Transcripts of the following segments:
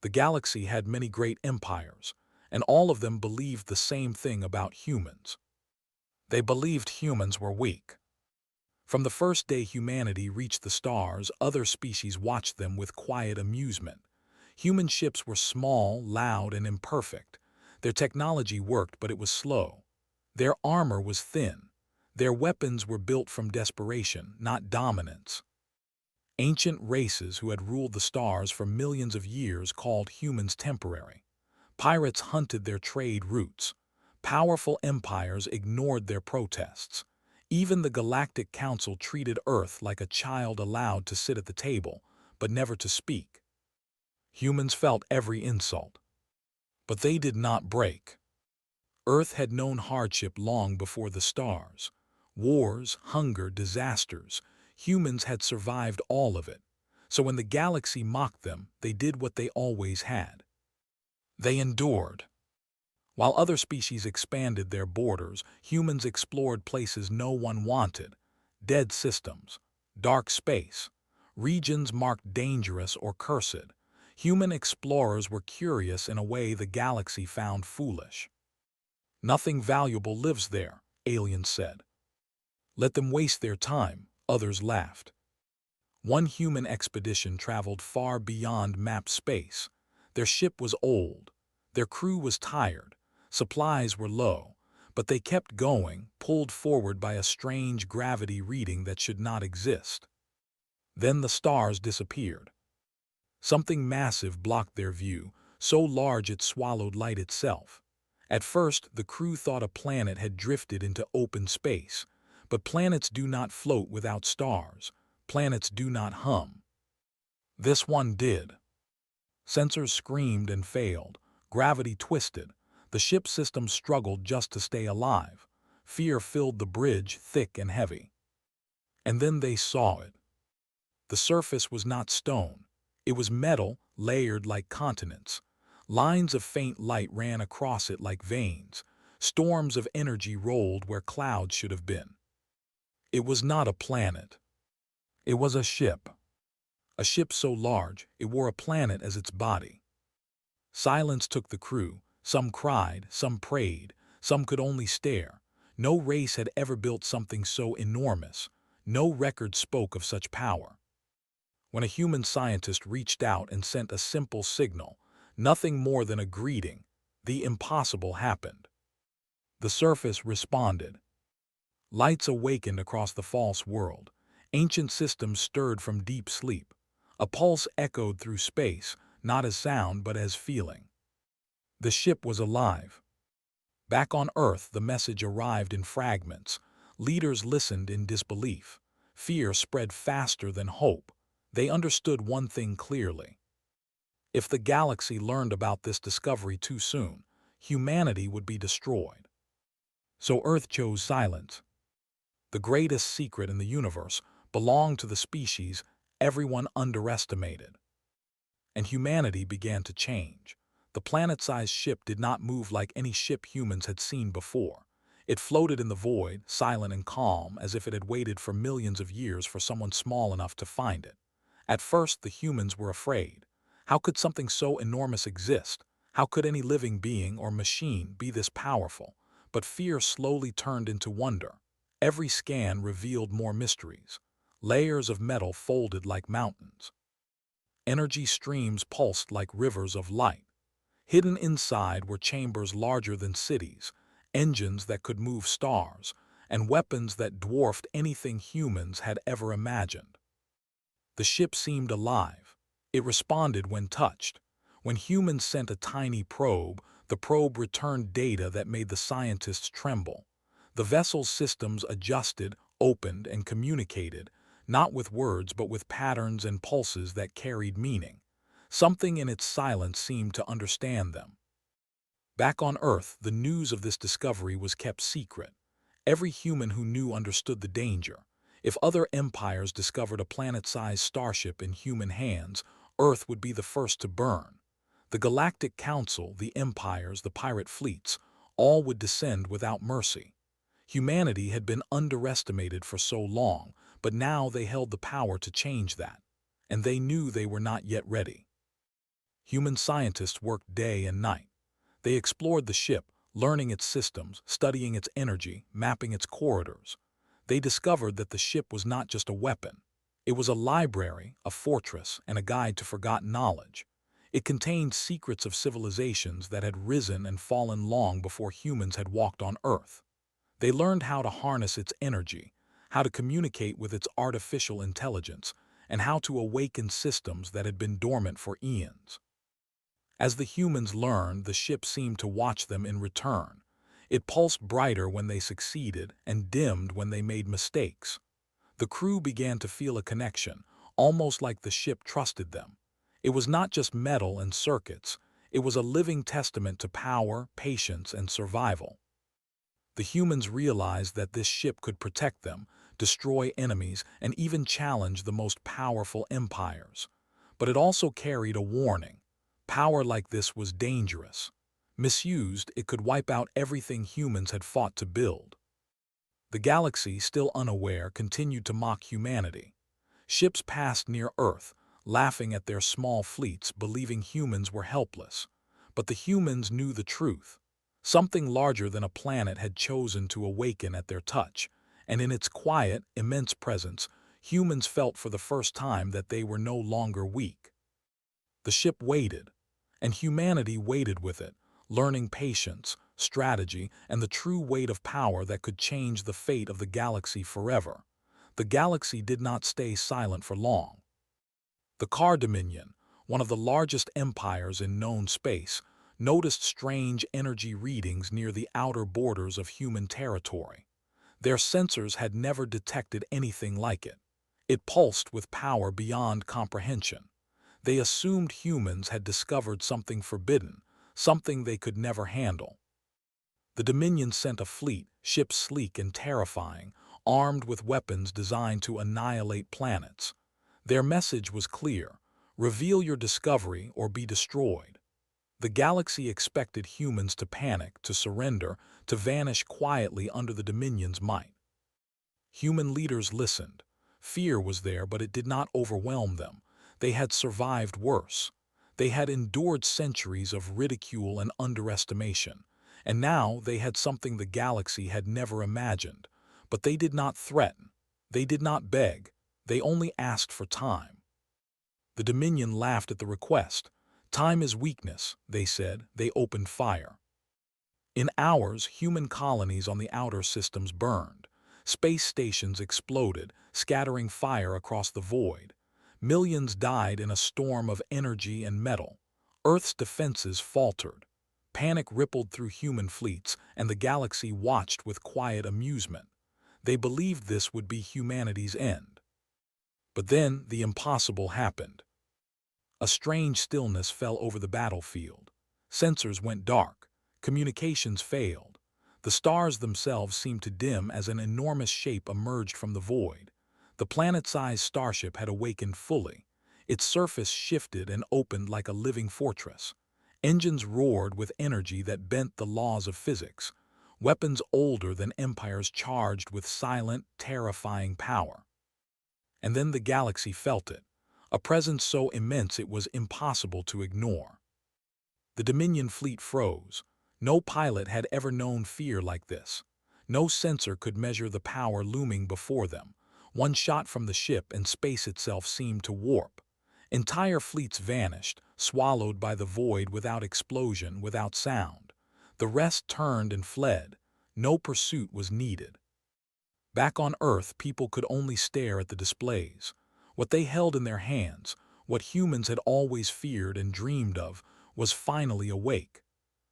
The galaxy had many great empires, and all of them believed the same thing about humans. They believed humans were weak. From the first day humanity reached the stars, other species watched them with quiet amusement. Human ships were small, loud, and imperfect. Their technology worked, but it was slow. Their armor was thin. Their weapons were built from desperation, not dominance. Ancient races who had ruled the stars for millions of years called humans temporary. Pirates hunted their trade routes. Powerful empires ignored their protests. Even the Galactic Council treated Earth like a child allowed to sit at the table, but never to speak. Humans felt every insult. But they did not break. Earth had known hardship long before the stars. Wars, hunger, disasters. Humans had survived all of it. So when the galaxy mocked them, they did what they always had. They endured. While other species expanded their borders, humans explored places no one wanted. Dead systems, dark space, regions marked dangerous or cursed. Human explorers were curious in a way the galaxy found foolish. "Nothing valuable lives there," aliens said. "Let them waste their time," others laughed. One human expedition traveled far beyond map space. Their ship was old. Their crew was tired. Supplies were low. But they kept going, pulled forward by a strange gravity reading that should not exist. Then the stars disappeared. Something massive blocked their view, so large it swallowed light itself. At first, the crew thought a planet had drifted into open space. But planets do not float without stars. Planets do not hum. This one did. Sensors screamed and failed. Gravity twisted. The ship system struggled just to stay alive. Fear filled the bridge, thick and heavy. And then they saw it. The surface was not stone. It was metal, layered like continents. Lines of faint light ran across it like veins. Storms of energy rolled where clouds should have been. It was not a planet. It was a ship. A ship so large, it wore a planet as its body. Silence took the crew. Some cried, some prayed, some could only stare. No race had ever built something so enormous. No record spoke of such power. When a human scientist reached out and sent a simple signal, nothing more than a greeting, the impossible happened. The surface responded. Lights awakened across the false world. Ancient systems stirred from deep sleep. A pulse echoed through space, not as sound but as feeling. The ship was alive. Back on Earth, the message arrived in fragments. Leaders listened in disbelief. Fear spread faster than hope. They understood one thing clearly. If the galaxy learned about this discovery too soon, humanity would be destroyed. So Earth chose silence. The greatest secret in the universe belonged to the species everyone underestimated. And humanity began to change. The planet-sized ship did not move like any ship humans had seen before. It floated in the void, silent and calm, as if it had waited for millions of years for someone small enough to find it. At first, the humans were afraid. How could something so enormous exist? How could any living being or machine be this powerful? But fear slowly turned into wonder. Every scan revealed more mysteries. Layers of metal folded like mountains. Energy streams pulsed like rivers of light. Hidden inside were chambers larger than cities, engines that could move stars, and weapons that dwarfed anything humans had ever imagined. The ship seemed alive. It responded when touched. When humans sent a tiny probe, the probe returned data that made the scientists tremble. The vessel's systems adjusted, opened, and communicated, not with words but with patterns and pulses that carried meaning. Something in its silence seemed to understand them. Back on Earth, the news of this discovery was kept secret. Every human who knew understood the danger. If other empires discovered a planet-sized starship in human hands, Earth would be the first to burn. The Galactic Council, the empires, the pirate fleets, all would descend without mercy. Humanity had been underestimated for so long, but now they held the power to change that. And they knew they were not yet ready. Human scientists worked day and night. They explored the ship, learning its systems, studying its energy, mapping its corridors. They discovered that the ship was not just a weapon. It was a library, a fortress, and a guide to forgotten knowledge. It contained secrets of civilizations that had risen and fallen long before humans had walked on Earth. They learned how to harness its energy, how to communicate with its artificial intelligence, and how to awaken systems that had been dormant for eons. As the humans learned, the ship seemed to watch them in return. It pulsed brighter when they succeeded and dimmed when they made mistakes. The crew began to feel a connection, almost like the ship trusted them. It was not just metal and circuits. It was a living testament to power, patience, and survival. The humans realized that this ship could protect them, destroy enemies, and even challenge the most powerful empires. But it also carried a warning. Power like this was dangerous. Misused, it could wipe out everything humans had fought to build. The galaxy, still unaware, continued to mock humanity. Ships passed near Earth, laughing at their small fleets, believing humans were helpless. But the humans knew the truth. Something larger than a planet had chosen to awaken at their touch, and in its quiet, immense presence, humans felt for the first time that they were no longer weak. The ship waited, and humanity waited with it, learning patience, strategy, and the true weight of power that could change the fate of the galaxy forever. The galaxy did not stay silent for long. The Car Dominion, one of the largest empires in known space, noticed strange energy readings near the outer borders of human territory. Their sensors had never detected anything like it. It pulsed with power beyond comprehension. They assumed humans had discovered something forbidden, something they could never handle. The Dominion sent a fleet, ships sleek and terrifying, armed with weapons designed to annihilate planets. Their message was clear: reveal your discovery or be destroyed. The galaxy expected humans to panic, to surrender, to vanish quietly under the Dominion's might. Human leaders listened. Fear was there, but it did not overwhelm them. They had survived worse. They had endured centuries of ridicule and underestimation, and now they had something the galaxy had never imagined. But they did not threaten. They did not beg. They only asked for time. The Dominion laughed at the request. Time is weakness, they said. They opened fire. In hours, human colonies on the outer systems burned. Space stations exploded, scattering fire across the void. Millions died in a storm of energy and metal. Earth's defenses faltered. Panic rippled through human fleets, and the galaxy watched with quiet amusement. They believed this would be humanity's end. But then the impossible happened. A strange stillness fell over the battlefield. Sensors went dark. Communications failed. The stars themselves seemed to dim as an enormous shape emerged from the void. The planet-sized starship had awakened fully. Its surface shifted and opened like a living fortress. Engines roared with energy that bent the laws of physics. Weapons older than empires charged with silent, terrifying power. And then the galaxy felt it, a presence so immense it was impossible to ignore. The Dominion fleet froze. No pilot had ever known fear like this. No sensor could measure the power looming before them. One shot from the ship and space itself seemed to warp. Entire fleets vanished, swallowed by the void without explosion, without sound. The rest turned and fled. No pursuit was needed. Back on Earth, people could only stare at the displays. What they held in their hands, what humans had always feared and dreamed of, was finally awake.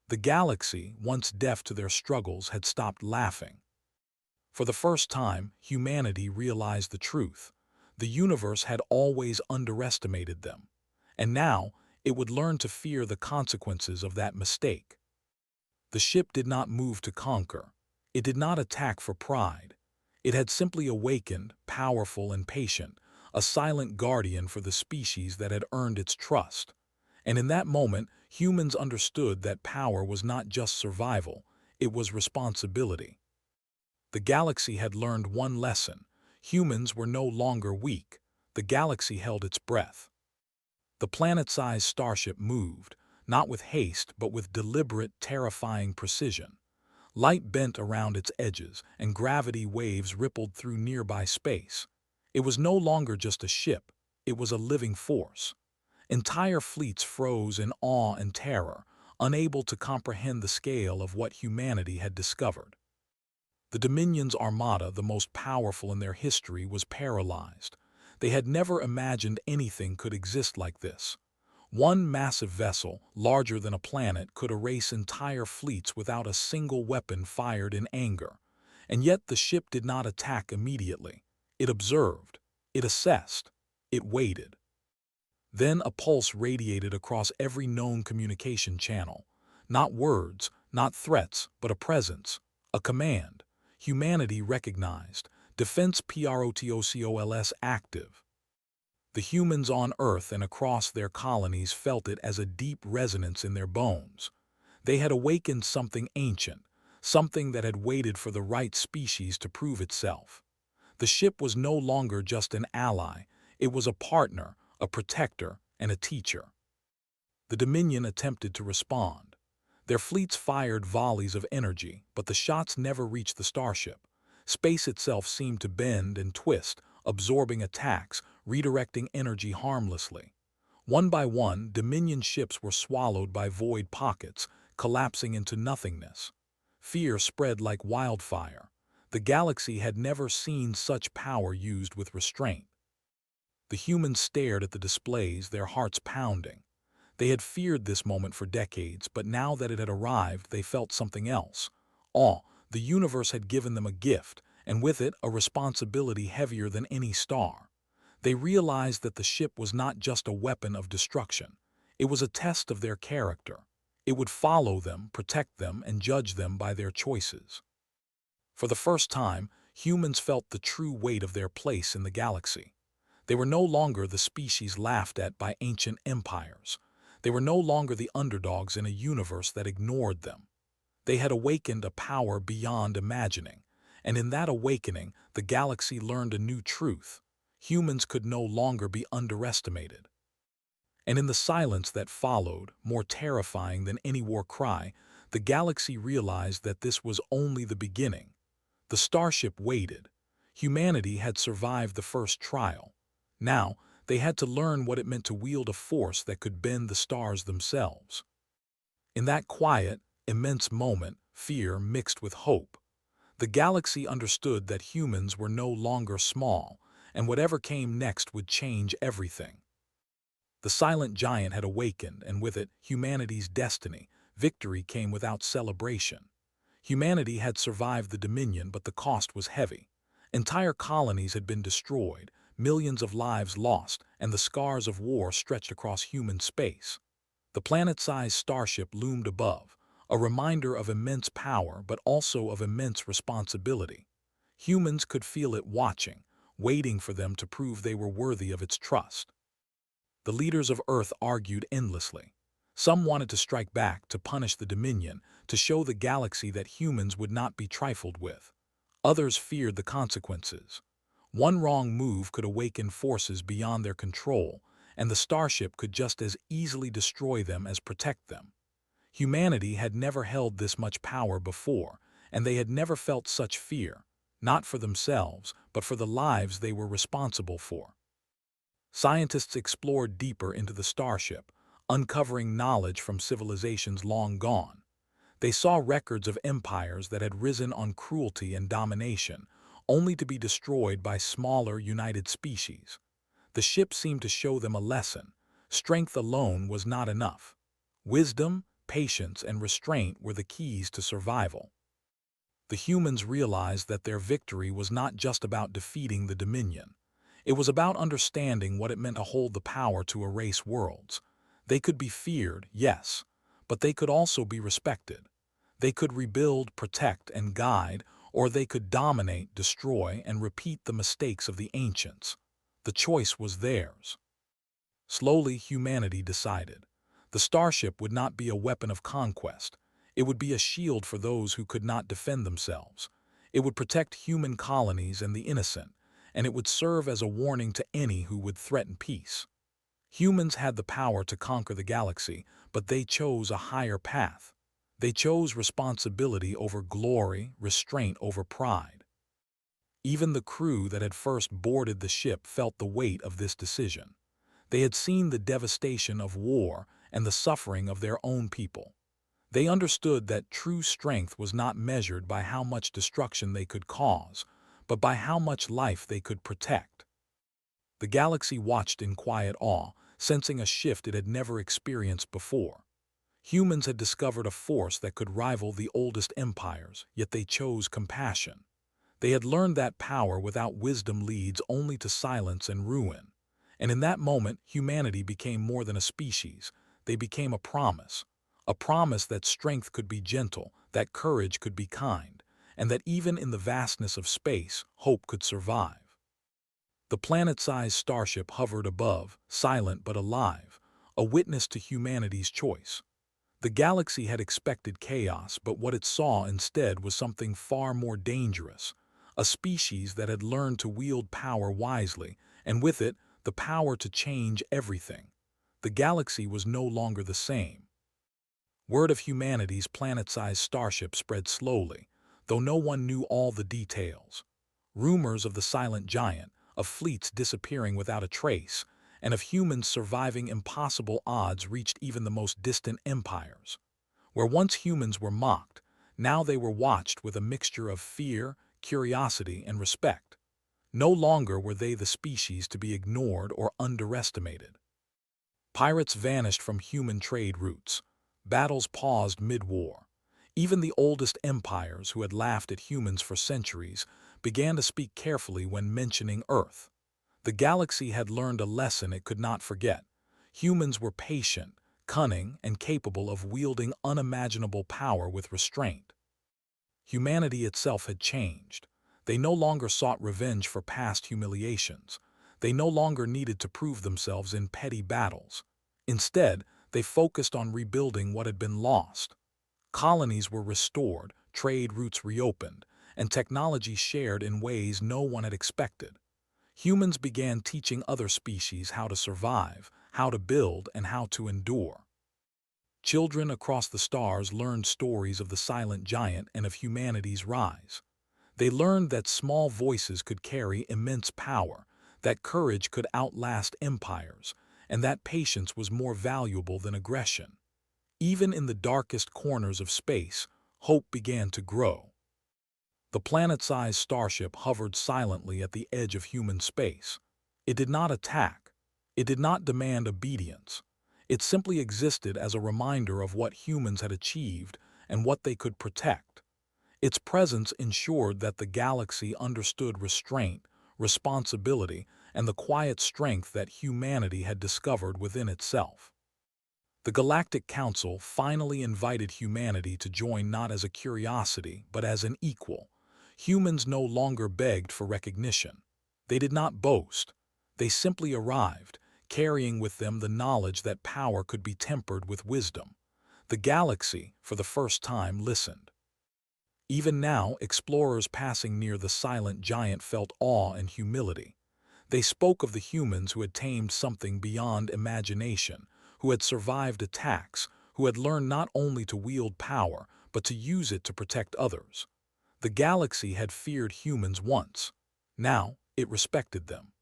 The galaxy, once deaf to their struggles, had stopped laughing. For the first time, humanity realized the truth. The universe had always underestimated them, and now it would learn to fear the consequences of that mistake. The ship did not move to conquer. It did not attack for pride. It had simply awakened, powerful and patient, a silent guardian for the species that had earned its trust. And in that moment, humans understood that power was not just survival, it was responsibility. The galaxy had learned one lesson: humans were no longer weak. The galaxy held its breath. The planet-sized starship moved, not with haste but with deliberate, terrifying precision. Light bent around its edges, and gravity waves rippled through nearby space. It was no longer just a ship, it was a living force. Entire fleets froze in awe and terror, unable to comprehend the scale of what humanity had discovered. The Dominion's armada, the most powerful in their history, was paralyzed. They had never imagined anything could exist like this. One massive vessel, larger than a planet, could erase entire fleets without a single weapon fired in anger. And yet the ship did not attack immediately. It observed, it assessed, it waited. Then a pulse radiated across every known communication channel. Not words, not threats, but a presence, a command. Humanity recognized. Defense PROTOCOLS active. The humans on Earth and across their colonies felt it as a deep resonance in their bones. They had awakened something ancient, something that had waited for the right species to prove itself. The ship was no longer just an ally, it was a partner, a protector, and a teacher. The Dominion attempted to respond. Their fleets fired volleys of energy, but the shots never reached the starship. Space itself seemed to bend and twist, absorbing attacks, redirecting energy harmlessly. One by one, Dominion ships were swallowed by void pockets, collapsing into nothingness. Fear spread like wildfire. The galaxy had never seen such power used with restraint. The humans stared at the displays, their hearts pounding. They had feared this moment for decades, but now that it had arrived, they felt something else. Awe. The universe had given them a gift, and with it, a responsibility heavier than any star. They realized that the ship was not just a weapon of destruction. It was a test of their character. It would follow them, protect them, and judge them by their choices. For the first time, humans felt the true weight of their place in the galaxy. They were no longer the species laughed at by ancient empires. They were no longer the underdogs in a universe that ignored them. They had awakened a power beyond imagining, and in that awakening, the galaxy learned a new truth. Humans could no longer be underestimated. And in the silence that followed, more terrifying than any war cry, the galaxy realized that this was only the beginning. The starship waited. Humanity had survived the first trial. Now, they had to learn what it meant to wield a force that could bend the stars themselves. In that quiet, immense moment, fear mixed with hope. The galaxy understood that humans were no longer small, and whatever came next would change everything. The silent giant had awakened, and with it, humanity's destiny. Victory came without celebration. Humanity had survived the Dominion, but the cost was heavy. Entire colonies had been destroyed, millions of lives lost, and the scars of war stretched across human space. The planet-sized starship loomed above, a reminder of immense power but also of immense responsibility. Humans could feel it watching, waiting for them to prove they were worthy of its trust. The leaders of Earth argued endlessly. Some wanted to strike back, to punish the Dominion, to show the galaxy that humans would not be trifled with. Others feared the consequences. One wrong move could awaken forces beyond their control, and the starship could just as easily destroy them as protect them. Humanity had never held this much power before, and they had never felt such fear, not for themselves, but for the lives they were responsible for. Scientists explored deeper into the starship, uncovering knowledge from civilizations long gone. They saw records of empires that had risen on cruelty and domination, only to be destroyed by smaller, united species. The ship seemed to show them a lesson. Strength alone was not enough. Wisdom, patience, and restraint were the keys to survival. The humans realized that their victory was not just about defeating the Dominion. It was about understanding what it meant to hold the power to erase worlds. They could be feared, yes, but they could also be respected. They could rebuild, protect, and guide, or they could dominate, destroy, and repeat the mistakes of the ancients. The choice was theirs. Slowly, humanity decided. The starship would not be a weapon of conquest. It would be a shield for those who could not defend themselves. It would protect human colonies and the innocent, and it would serve as a warning to any who would threaten peace. Humans had the power to conquer the galaxy, but they chose a higher path. They chose responsibility over glory, restraint over pride. Even the crew that had first boarded the ship felt the weight of this decision. They had seen the devastation of war and the suffering of their own people. They understood that true strength was not measured by how much destruction they could cause, but by how much life they could protect. The galaxy watched in quiet awe, sensing a shift it had never experienced before. Humans had discovered a force that could rival the oldest empires, yet they chose compassion. They had learned that power without wisdom leads only to silence and ruin. And in that moment, humanity became more than a species. They became a promise that strength could be gentle, that courage could be kind, and that even in the vastness of space, hope could survive. The planet-sized starship hovered above, silent but alive, a witness to humanity's choice. The galaxy had expected chaos, but what it saw instead was something far more dangerous, a species that had learned to wield power wisely, and with it, the power to change everything. The galaxy was no longer the same. Word of humanity's planet-sized starship spread slowly, though no one knew all the details. Rumors of the silent giant, of fleets disappearing without a trace, and of humans surviving impossible odds reached even the most distant empires. Where once humans were mocked, now they were watched with a mixture of fear, curiosity, and respect. No longer were they the species to be ignored or underestimated. Pirates vanished from human trade routes. Battles paused mid-war. Even the oldest empires, who had laughed at humans for centuries, began to speak carefully when mentioning Earth. The galaxy had learned a lesson it could not forget. Humans were patient, cunning, and capable of wielding unimaginable power with restraint. Humanity itself had changed. They no longer sought revenge for past humiliations. They no longer needed to prove themselves in petty battles. Instead, they focused on rebuilding what had been lost. Colonies were restored, trade routes reopened, and technology shared in ways no one had expected. Humans began teaching other species how to survive, how to build, and how to endure. Children across the stars learned stories of the silent giant and of humanity's rise. They learned that small voices could carry immense power, that courage could outlast empires, and that patience was more valuable than aggression. Even in the darkest corners of space, hope began to grow. The planet-sized starship hovered silently at the edge of human space. It did not attack. It did not demand obedience. It simply existed as a reminder of what humans had achieved and what they could protect. Its presence ensured that the galaxy understood restraint, responsibility, and the quiet strength that humanity had discovered within itself. The Galactic Council finally invited humanity to join not as a curiosity, but as an equal. Humans no longer begged for recognition. They did not boast. They simply arrived, carrying with them the knowledge that power could be tempered with wisdom. The galaxy, for the first time, listened. Even now, explorers passing near the silent giant felt awe and humility. They spoke of the humans who had tamed something beyond imagination, who had survived attacks, who had learned not only to wield power, but to use it to protect others. The galaxy had feared humans once. Now, it respected them.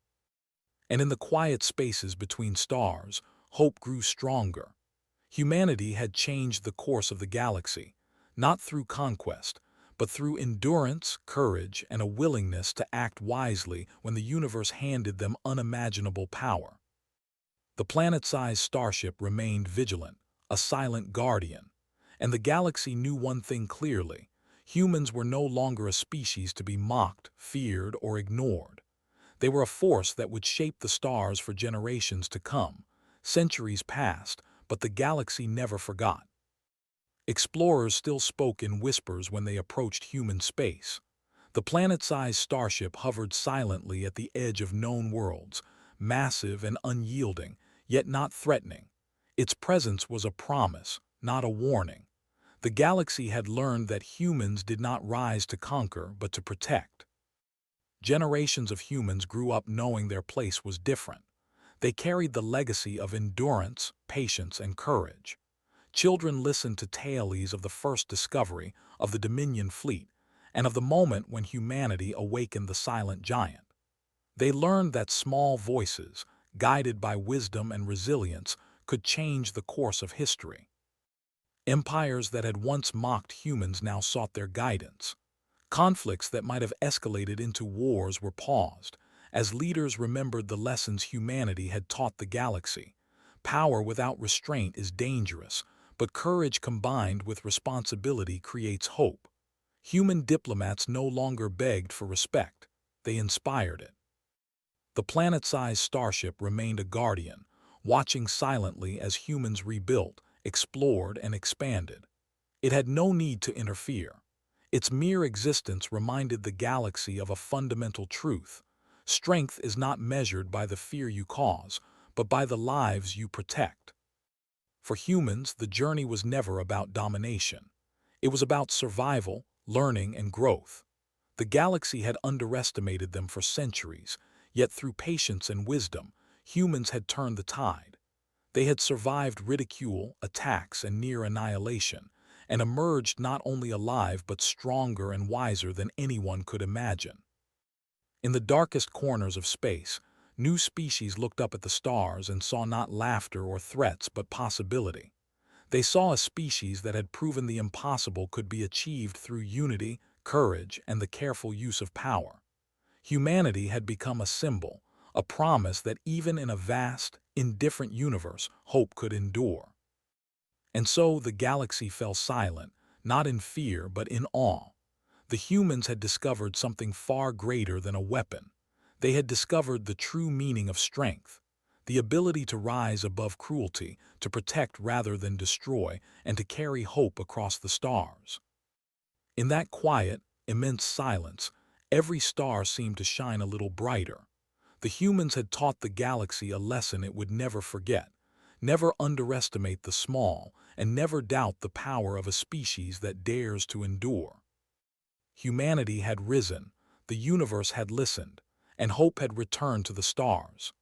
And in the quiet spaces between stars, hope grew stronger. Humanity had changed the course of the galaxy, not through conquest, but through endurance, courage, and a willingness to act wisely when the universe handed them unimaginable power. The planet-sized starship remained vigilant, a silent guardian. And the galaxy knew one thing clearly: humans were no longer a species to be mocked, feared, or ignored. They were a force that would shape the stars for generations to come. Centuries passed, but the galaxy never forgot. Explorers still spoke in whispers when they approached human space. The planet-sized starship hovered silently at the edge of known worlds, massive and unyielding, yet not threatening. Its presence was a promise, not a warning. The galaxy had learned that humans did not rise to conquer, but to protect. Generations of humans grew up knowing their place was different. They carried the legacy of endurance, patience, and courage. Children listened to tales of the first discovery of the Dominion fleet and of the moment when humanity awakened the silent giant. They learned that small voices, guided by wisdom and resilience, could change the course of history. Empires that had once mocked humans now sought their guidance. Conflicts that might have escalated into wars were paused, as leaders remembered the lessons humanity had taught the galaxy. Power without restraint is dangerous, but courage combined with responsibility creates hope. Human diplomats no longer begged for respect, they inspired it. The planet-sized starship remained a guardian, watching silently as humans rebuilt, explored, and expanded. It had no need to interfere. Its mere existence reminded the galaxy of a fundamental truth. Strength is not measured by the fear you cause, but by the lives you protect. For humans, the journey was never about domination. It was about survival, learning, and growth. The galaxy had underestimated them for centuries, yet through patience and wisdom, humans had turned the tide. They had survived ridicule, attacks, and near annihilation, and emerged not only alive but stronger and wiser than anyone could imagine. In the darkest corners of space, new species looked up at the stars and saw not laughter or threats but possibility. They saw a species that had proven the impossible could be achieved through unity, courage, and the careful use of power. Humanity had become a symbol, a promise that even in a vast, indifferent universe, hope could endure. And so the galaxy fell silent, not in fear but in awe. The humans had discovered something far greater than a weapon. They had discovered the true meaning of strength, the ability to rise above cruelty, to protect rather than destroy, and to carry hope across the stars. In that quiet, immense silence, every star seemed to shine a little brighter. The humans had taught the galaxy a lesson it would never forget. Never underestimate the small, and never doubt the power of a species that dares to endure. Humanity had risen, the universe had listened, and hope had returned to the stars.